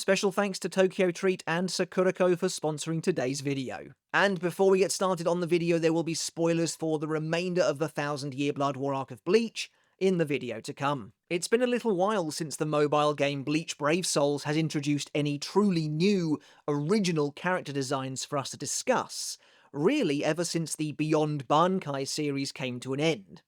Special thanks to Tokyo Treat and Sakurako for sponsoring today's video. And before we get started on the video, there will be spoilers for the remainder of the 1000-Year Blood War arc of Bleach in the video to come. It's been a little while since the mobile game Bleach Brave Souls has introduced any truly new, original character designs for us to discuss, really ever since the Beyond Bankai series came to an end.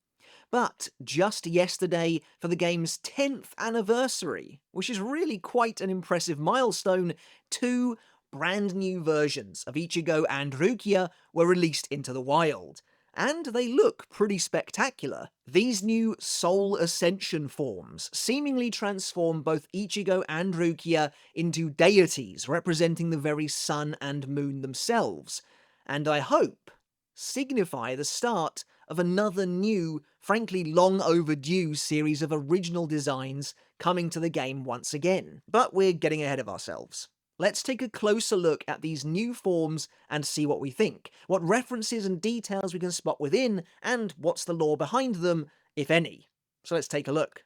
But just yesterday, for the game's 10th anniversary, which is really quite an impressive milestone, two brand new versions of Ichigo and Rukia were released into the wild. And they look pretty spectacular. These new Soul Ascension forms seemingly transform both Ichigo and Rukia into deities representing the very sun and moon themselves, and I hope signify the start of another new, frankly long overdue series of original designs coming to the game once again. But we're getting ahead of ourselves. Let's take a closer look at these new forms and see what we think, what references and details we can spot within, and what's the lore behind them, if any. So let's take a look.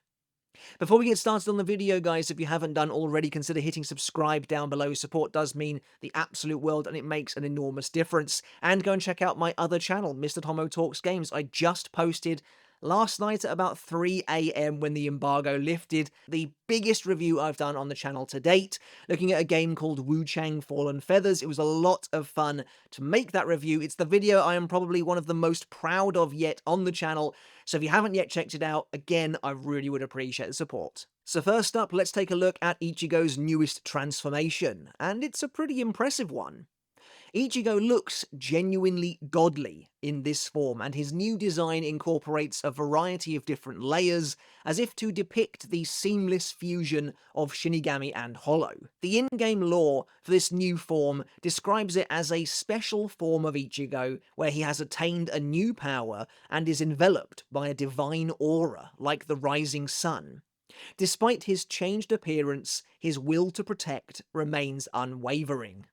Before we get started on the video, guys, if you haven't done already, consider hitting subscribe down below. Support does mean the absolute world, and it makes an enormous difference. And go and check out my other channel, Mr. Tomo Talks Games. I just posted last night at about 3 AM when the embargo lifted, the biggest review I've done on the channel to date, looking at a game called Wu Chang Fallen Feathers. It was a lot of fun to make that review. It's the video I am probably one of the most proud of yet on the channel, so if you haven't yet checked it out, again, I really would appreciate the support. So first up, let's take a look at Ichigo's newest transformation, and it's a pretty impressive one. Ichigo looks genuinely godly in this form, and his new design incorporates a variety of different layers, as if to depict the seamless fusion of Shinigami and Hollow. The in-game lore for this new form describes it as a special form of Ichigo, where he has attained a new power and is enveloped by a divine aura, like the rising sun. Despite his changed appearance, his will to protect remains unwavering.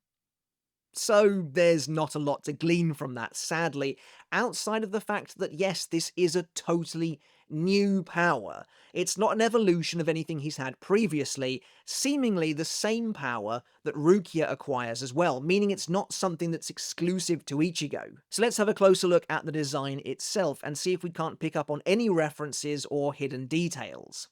So there's not a lot to glean from that, sadly, outside of the fact that yes, this is a totally new power. It's not an evolution of anything he's had previously, seemingly the same power that Rukia acquires as well, meaning it's not something that's exclusive to Ichigo. So let's have a closer look at the design itself and see if we can't pick up on any references or hidden details.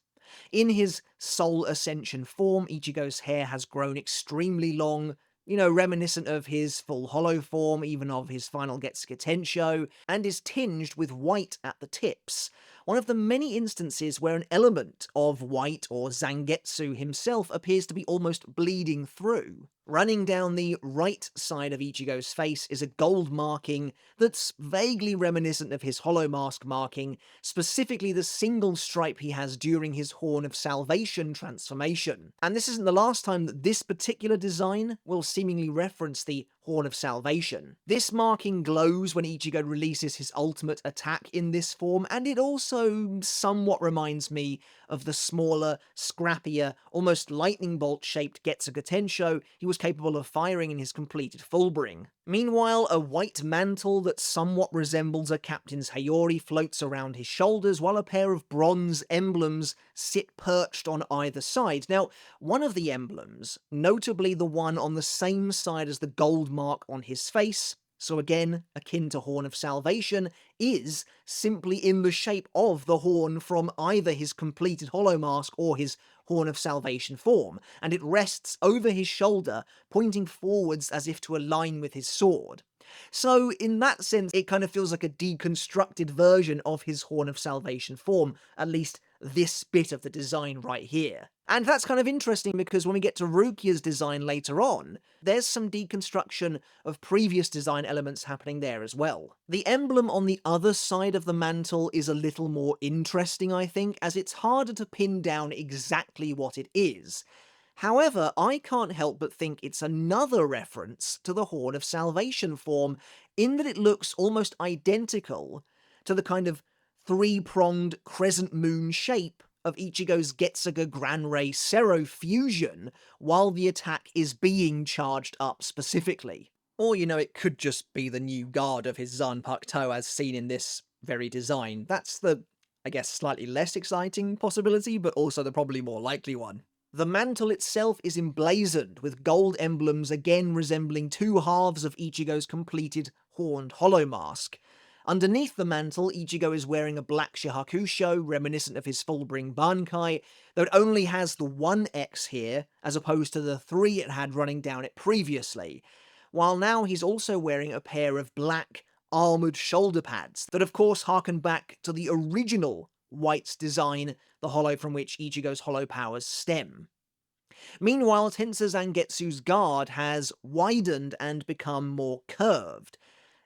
In his Soul Ascension form, Ichigo's hair has grown extremely long, reminiscent of his full hollow form, even of his final Getsuga Tensho, and is tinged with white at the tips. One of the many instances where an element of white or Zangetsu himself appears to be almost bleeding through. Running down the right side of Ichigo's face is a gold marking that's vaguely reminiscent of his hollow mask marking, specifically the single stripe he has during his Horn of Salvation transformation. And this isn't the last time that this particular design will seemingly reference the Horn of Salvation. This marking glows when Ichigo releases his ultimate attack in this form, and it also somewhat reminds me of the smaller, scrappier, almost lightning bolt-shaped Getsuga Tensho he was capable of firing in his completed Fullbring. Meanwhile, a white mantle that somewhat resembles a captain's Hayori floats around his shoulders, while a pair of bronze emblems sit perched on either side. Now, one of the emblems, notably the one on the same side as the gold mark on his face, so again, akin to Horn of Salvation, is simply in the shape of the horn from either his completed Hollow Mask or his Horn of Salvation form, and it rests over his shoulder, pointing forwards as if to align with his sword. So in that sense, it kind of feels like a deconstructed version of his Horn of Salvation form, at least this bit of the design right here. And that's kind of interesting because when we get to Rukia's design later on, there's some deconstruction of previous design elements happening there as well. The emblem on the other side of the mantle is a little more interesting, I think, as it's harder to pin down exactly what it is. However, I can't help but think it's another reference to the Horn of Salvation form, in that it looks almost identical to the kind of three-pronged crescent moon shape of Ichigo's Getsuga Granrei Sero fusion while the attack is being charged up specifically. Or, it could just be the new guard of his Zanpakuto as seen in this very design. That's the, I guess, slightly less exciting possibility, but also the probably more likely one. The mantle itself is emblazoned with gold emblems again resembling two halves of Ichigo's completed horned hollow mask. Underneath the mantle, Ichigo is wearing a black shihakusho reminiscent of his full-bring bankai, though it only has the one X here, as opposed to the three it had running down it previously, while now he's also wearing a pair of black, armoured shoulder pads that of course harken back to the original White's design, the hollow from which Ichigo's hollow powers stem. Meanwhile, Tensei Zangetsu's guard has widened and become more curved.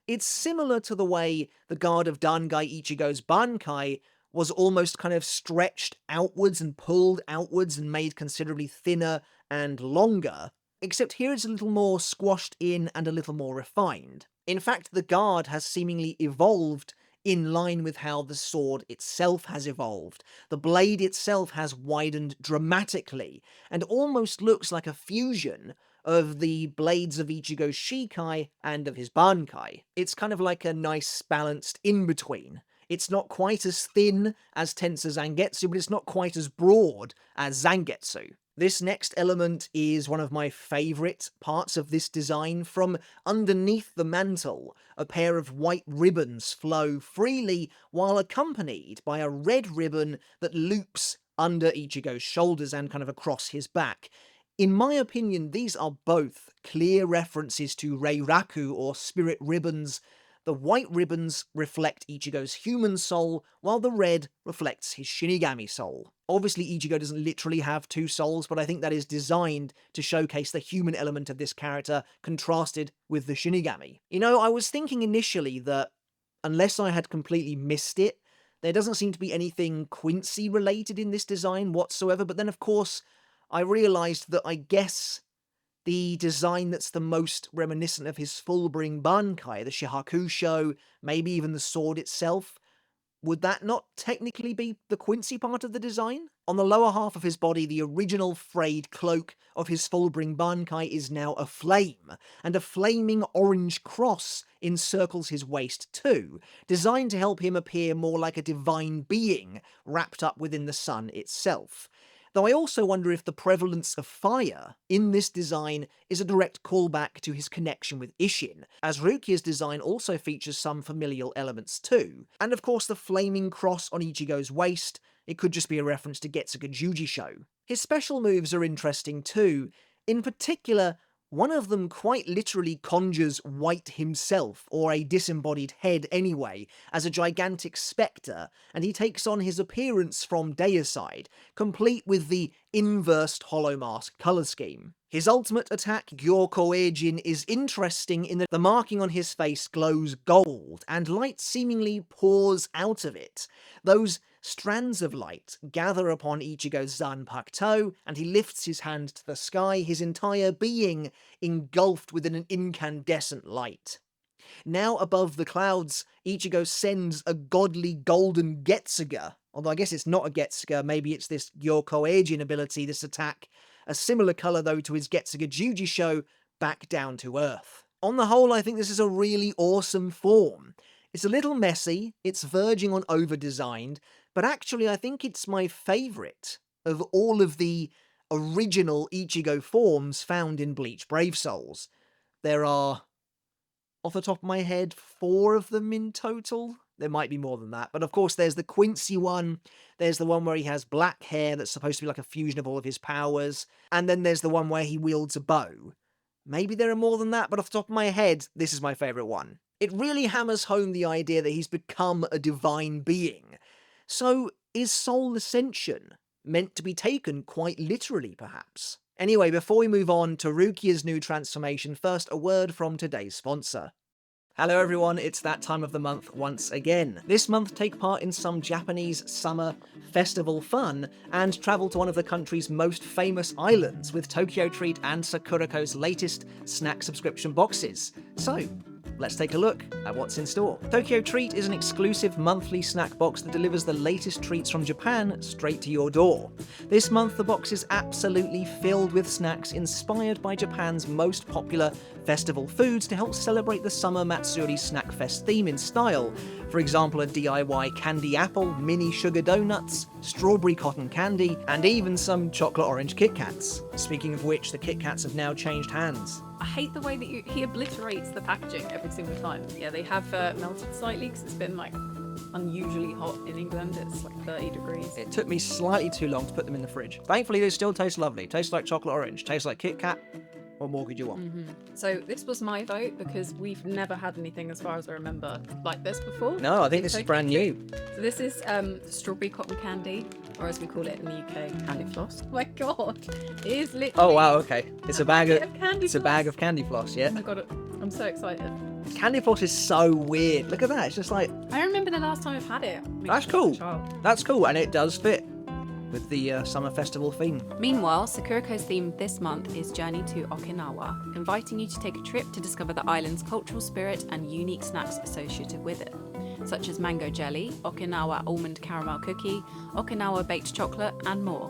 It's similar to the way the guard of Dangai Ichigo's bankai was almost kind of stretched outwards and pulled outwards and made considerably thinner and longer, except here it's a little more squashed in and a little more refined. In fact, the guard has seemingly evolved in line with how the sword itself has evolved. The blade itself has widened dramatically, and almost looks like a fusion of the blades of Ichigo's Shikai and of his Bankai. It's kind of like a nice balanced in-between. It's not quite as thin as Tensei Zangetsu, but it's not quite as broad as Zangetsu. This next element is one of my favourite parts of this design. From underneath the mantle, a pair of white ribbons flow freely while accompanied by a red ribbon that loops under Ichigo's shoulders and kind of across his back. In my opinion, these are both clear references to Reiraku, or spirit ribbons. The white ribbons reflect Ichigo's human soul, while the red reflects his Shinigami soul. Obviously, Ichigo doesn't literally have two souls, but I think that is designed to showcase the human element of this character, contrasted with the Shinigami. You know, I was thinking initially that, unless I had completely missed it, there doesn't seem to be anything Quincy related in this design whatsoever, but then of course, I realised that I guess the design that's the most reminiscent of his full-bring bankai, the shihakusho, maybe even the sword itself, would that not technically be the Quincy part of the design? On the lower half of his body, the original frayed cloak of his full-bring bankai is now aflame, and a flaming orange cross encircles his waist too, designed to help him appear more like a divine being wrapped up within the sun itself. Though I also wonder if the prevalence of fire in this design is a direct callback to his connection with Isshin, as Rukia's design also features some familial elements too. And of course the flaming cross on Ichigo's waist, it could just be a reference to Getsuga Jujisho. His special moves are interesting too. In particular, one of them quite literally conjures White himself, or a disembodied head anyway, as a gigantic spectre, and he takes on his appearance from Deicide, complete with the inversed hollow mask colour scheme. His ultimate attack, Gyokoejin, is interesting in that the marking on his face glows gold, and light seemingly pours out of it. Those strands of light gather upon Ichigo's Zanpakuto, and he lifts his hand to the sky, his entire being engulfed within an incandescent light. Now above the clouds, Ichigo sends a godly golden Getsuga, although I guess it's not a Getsuga, maybe it's this Gyokoejin ability, this attack, a similar colour though to his Getsuga Jujisho, back down to earth. On the whole, I think this is a really awesome form. It's a little messy, it's verging on over-designed, but actually I think it's my favourite of all of the original Ichigo forms found in Bleach Brave Souls. There are, off the top of my head, 4 of them in total. There might be more than that, but of course there's the Quincy one, there's the one where he has black hair that's supposed to be like a fusion of all of his powers, and then there's the one where he wields a bow. Maybe there are more than that, but off the top of my head, this is my favourite one. It really hammers home the idea that he's become a divine being. So, is Soul Ascension meant to be taken quite literally, perhaps? Anyway, before we move on to Rukia's new transformation, first a word from today's sponsor. Hello everyone, it's that time of the month once again. This month take part in some Japanese summer festival fun and travel to one of the country's most famous islands with Tokyo Treat and Sakurako's latest snack subscription boxes. So, let's take a look at what's in store. Tokyo Treat is an exclusive monthly snack box that delivers the latest treats from Japan straight to your door. This month the box is absolutely filled with snacks inspired by Japan's most popular festival foods to help celebrate the summer Matsuri Snack Fest theme in style. For example, a DIY candy apple, mini sugar donuts, strawberry cotton candy, and even some chocolate orange Kit Kats. Speaking of which, the Kit Kats have now changed hands. I hate the way that he obliterates the packaging every single time. Yeah, they have melted slightly because it's been like unusually hot in England. It's like 30 degrees. It took me slightly too long to put them in the fridge. Thankfully, they still taste lovely. Tastes like chocolate orange. Tastes like Kit Kat. What more could you want? So this was my vote because we've never had anything, as far as I remember, like this before. No, I think this is brand new. So this is strawberry cotton candy, or as we call it in the UK, candy floss. Oh my god, it is literally. Oh wow, okay. It's a bag of candy. It's a bag of candy floss, yeah. Oh my god, I'm so excited. Candy floss is so weird. Look at that. It's just like. I remember the last time I've had it. That's cool. That's cool, and it does fit with the summer festival theme. Meanwhile, Sakuriko's theme this month is Journey to Okinawa, inviting you to take a trip to discover the island's cultural spirit and unique snacks associated with it, such as mango jelly, Okinawa almond caramel cookie, Okinawa baked chocolate, and more,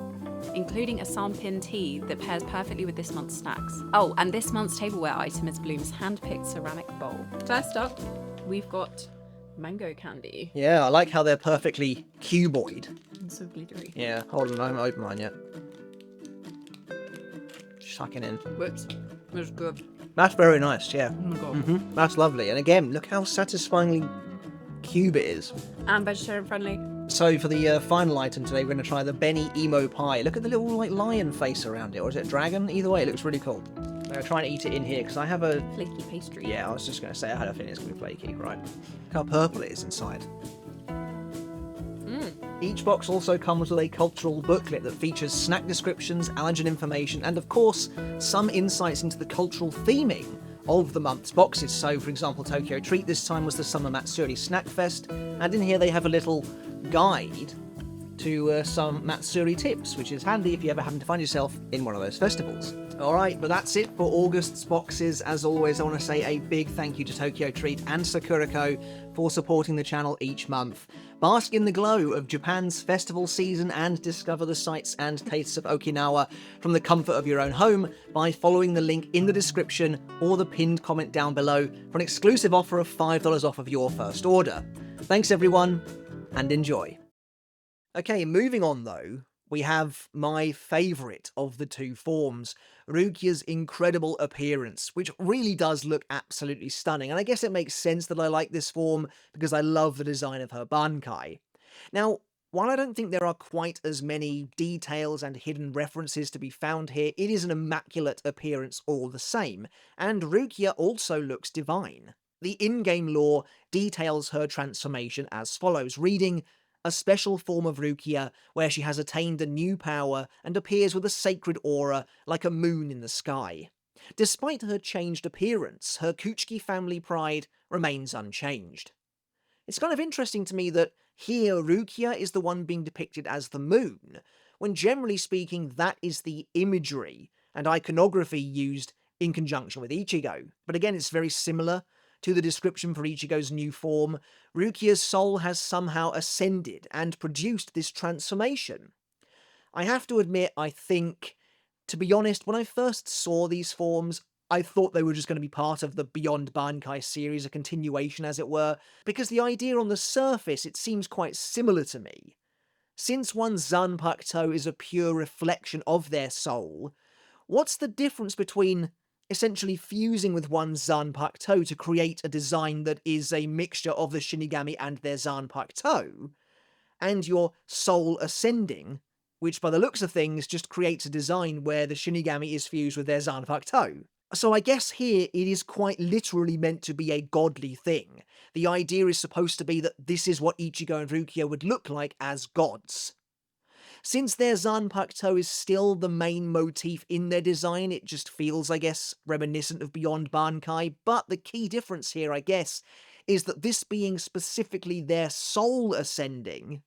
including a sanpin tea that pairs perfectly with this month's snacks. Oh, and this month's tableware item is Bloom's hand-picked ceramic bowl. First up, we've got mango candy. Yeah, I like how they're perfectly cuboid. It's so glittery. Yeah, hold on, I haven't opened mine yet. Sucking in. Whoops. It's good. That's very nice, yeah. Oh my god. That's lovely. And again, look how satisfyingly cube it is. And vegetarian friendly. So for the final item today, we're going to try the Benny Emo Pie. Look at the little like lion face around it, or is it a dragon? Either way, it looks really cool. I'm going to try and eat it in here, because I have a... Flaky pastry. Yeah, I was just going to say, I had a feeling it's going to be flaky, right? Look how purple it is inside. Each box also comes with a cultural booklet that features snack descriptions, allergen information, and of course, some insights into the cultural theming of the month's boxes. So, for example, Tokyo Treat this time was the Summer Matsuri Snack Fest, and in here they have a little guide to some Matsuri tips, which is handy if you ever happen to find yourself in one of those festivals. Alright, but that's it for August's boxes. As always, I want to say a big thank you to Tokyo Treat and Sakuriko for supporting the channel each month. Bask in the glow of Japan's festival season and discover the sights and tastes of Okinawa from the comfort of your own home by following the link in the description or the pinned comment down below for an exclusive offer of $5 off of your first order. Thanks everyone, and enjoy. Okay, moving on though, we have my favourite of the two forms, Rukia's incredible appearance, which really does look absolutely stunning, and I guess it makes sense that I like this form because I love the design of her bankai. Now, while I don't think there are quite as many details and hidden references to be found here, it is an immaculate appearance all the same, and Rukia also looks divine. The in-game lore details her transformation as follows, reading, a special form of Rukia where she has attained a new power and appears with a sacred aura like a moon in the sky. Despite her changed appearance, her Kuchiki family pride remains unchanged. It's kind of interesting to me that here Rukia is the one being depicted as the moon, when generally speaking that is the imagery and iconography used in conjunction with Ichigo. But again, it's very similar to the description for Ichigo's new form. Rukia's soul has somehow ascended and produced this transformation. I have to admit, I think, to be honest, when I first saw these forms, I thought they were just going to be part of the Beyond Bankai series, a continuation as it were, because the idea on the surface, it seems quite similar to me. Since one's Zanpakuto is a pure reflection of their soul, what's the difference between essentially fusing with one's Zanpakuto to create a design that is a mixture of the Shinigami and their Zanpakuto, and your soul ascending, which by the looks of things just creates a design where the Shinigami is fused with their Zanpakuto. So I guess here it is quite literally meant to be a godly thing. The idea is supposed to be that this is what Ichigo and Rukia would look like as gods. Since their Zanpakuto is still the main motif in their design, it just feels, I guess, reminiscent of Beyond Bankai, but the key difference here, I guess, is that this being specifically their soul ascending,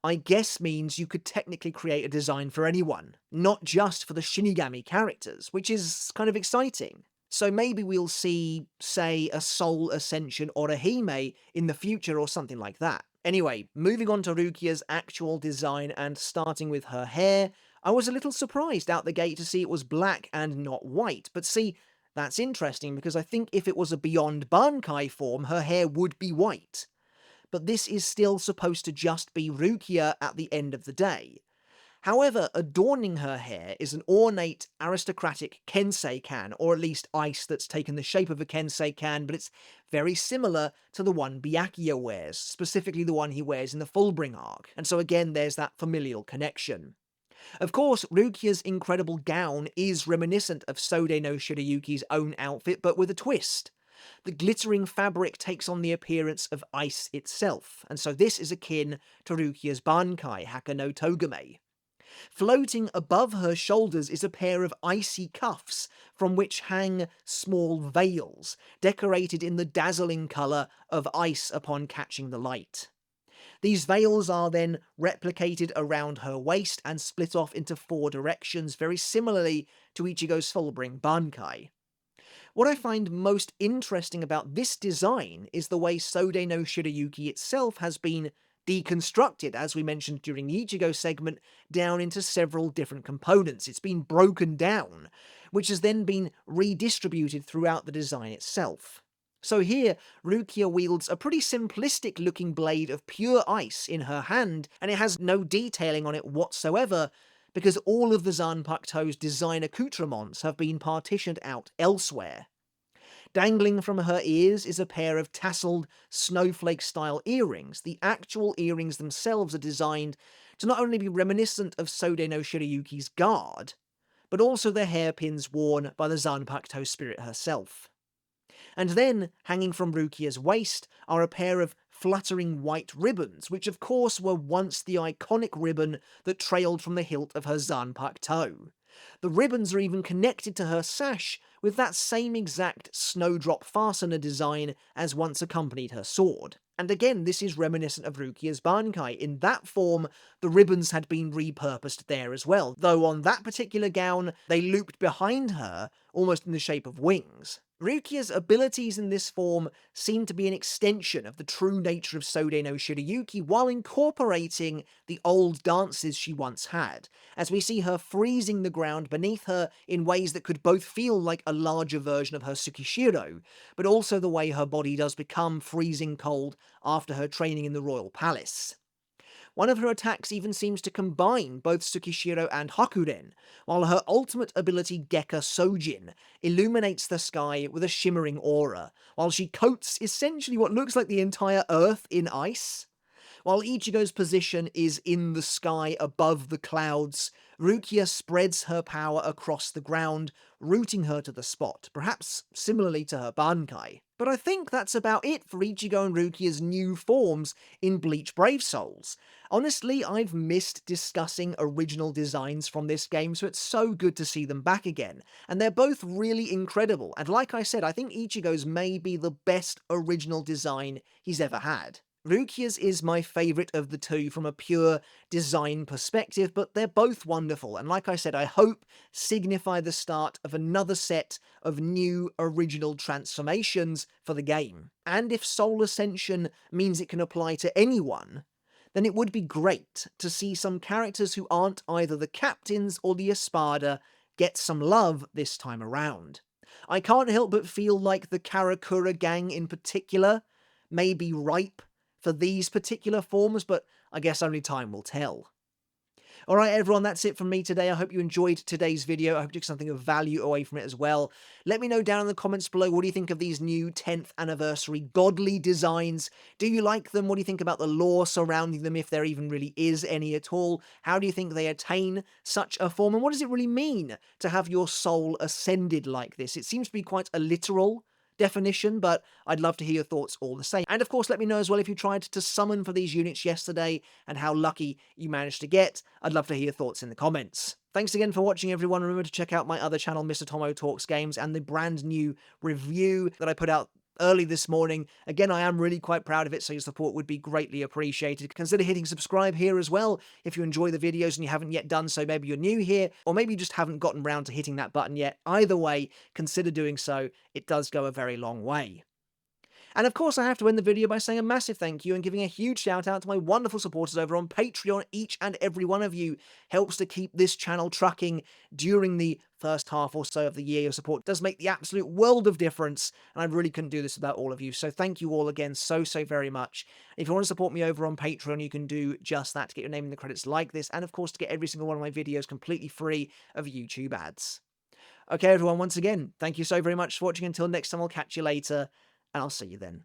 I guess means you could technically create a design for anyone, not just for the Shinigami characters, which is kind of exciting. So maybe we'll see, say, a Soul Ascension or a Hime in the future or something like that. Anyway, moving on to Rukia's actual design and starting with her hair, I was a little surprised out the gate to see it was black and not white, but see, that's interesting because I think if it was a Beyond Bankai form, her hair would be white. But this is still supposed to just be Rukia at the end of the day. However, adorning her hair is an ornate, aristocratic kensei can, or at least ice that's taken the shape of a kensei can, but it's very similar to the one Byakuya wears, specifically the one he wears in the Fullbring arc, and so again there's that familial connection. Of course, Rukia's incredible gown is reminiscent of Sode no Shirayuki's own outfit, but with a twist. The glittering fabric takes on the appearance of ice itself, and so this is akin to Rukia's Bankai, Haka no Togame. Floating above her shoulders is a pair of icy cuffs from which hang small veils, decorated in the dazzling colour of ice upon catching the light. These veils are then replicated around her waist and split off into 4 directions, very similarly to Ichigo's Fullbring Bankai. What I find most interesting about this design is the way Sode no Shirayuki itself has been deconstructed, as we mentioned during the Ichigo segment, down into several different components. It's been broken down, which has then been redistributed throughout the design itself. So here, Rukia wields a pretty simplistic looking blade of pure ice in her hand, and it has no detailing on it whatsoever, because all of the Zanpakuto's design accoutrements have been partitioned out elsewhere. Dangling from her ears is a pair of tasselled, snowflake-style earrings. The actual earrings themselves are designed to not only be reminiscent of Sode no Shirayuki's guard, but also the hairpins worn by the Zanpakuto spirit herself. And then, hanging from Rukia's waist, are a pair of fluttering white ribbons, which of course were once the iconic ribbon that trailed from the hilt of her Zanpakuto. The ribbons are even connected to her sash with that same exact snowdrop fastener design as once accompanied her sword. And again, this is reminiscent of Rukia's Bankai. In that form, the ribbons had been repurposed there as well, though on that particular gown, they looped behind her, almost in the shape of wings. Rukia's abilities in this form seem to be an extension of the true nature of Sode no Shirayuki while incorporating the old dances she once had, as we see her freezing the ground beneath her in ways that could both feel like a larger version of her Tsukishiro, but also the way her body does become freezing cold after her training in the royal palace. One of her attacks even seems to combine both Tsukishiro and Hakuren, while her ultimate ability Gekka Sojin illuminates the sky with a shimmering aura, while she coats essentially what looks like the entire earth in ice. While Ichigo's position is in the sky above the clouds, Rukia spreads her power across the ground, rooting her to the spot, perhaps similarly to her Bankai. But I think that's about it for Ichigo and Rukia's new forms in Bleach Brave Souls. Honestly, I've missed discussing original designs from this game, so it's so good to see them back again. And they're both really incredible, and like I said, I think Ichigo's may be the best original design he's ever had. Rukia's is my favourite of the two from a pure design perspective, but they're both wonderful, and like I said, I hope signify the start of another set of new original transformations for the game. And if Soul Ascension means it can apply to anyone, then it would be great to see some characters who aren't either the captains or the Espada get some love this time around. I can't help but feel like the Karakura gang in particular may be ripe for these particular forms, but I guess only time will tell. Alright everyone, that's it from me today. I hope you enjoyed today's video. I hope you took something of value away from it as well. Let me know down in the comments below, what do you think of these new 10th anniversary godly designs? Do you like them? What do you think about the lore surrounding them, if there even really is any at all? How do you think they attain such a form? And what does it really mean to have your soul ascended like this? It seems to be quite a literal definition, but I'd love to hear your thoughts all the same. And of course, let me know as well if you tried to summon for these units yesterday and how lucky you managed to get. I'd love to hear your thoughts in the comments. Thanks again for watching, everyone. Remember to check out my other channel, Mr. Tomo Talks Games, and the brand new review that I put out early this morning. Again, I am really quite proud of it, so your support would be greatly appreciated. Consider hitting subscribe here as well if you enjoy the videos and you haven't yet done so. Maybe you're new here, or maybe you just haven't gotten round to hitting that button yet. Either way, consider doing so. It does go a very long way. And of course, I have to end the video by saying a massive thank you and giving a huge shout out to my wonderful supporters over on Patreon. Each and every one of you helps to keep this channel trucking during the first half or so of the year. Your support does make the absolute world of difference, and I really couldn't do this without all of you. So thank you all again so very much. If you want to support me over on Patreon, you can do just that to get your name in the credits like this, and of course to get every single one of my videos completely free of YouTube ads. Okay, everyone, once again, thank you so very much for watching. Until next time, I'll catch you later, and I'll see you then.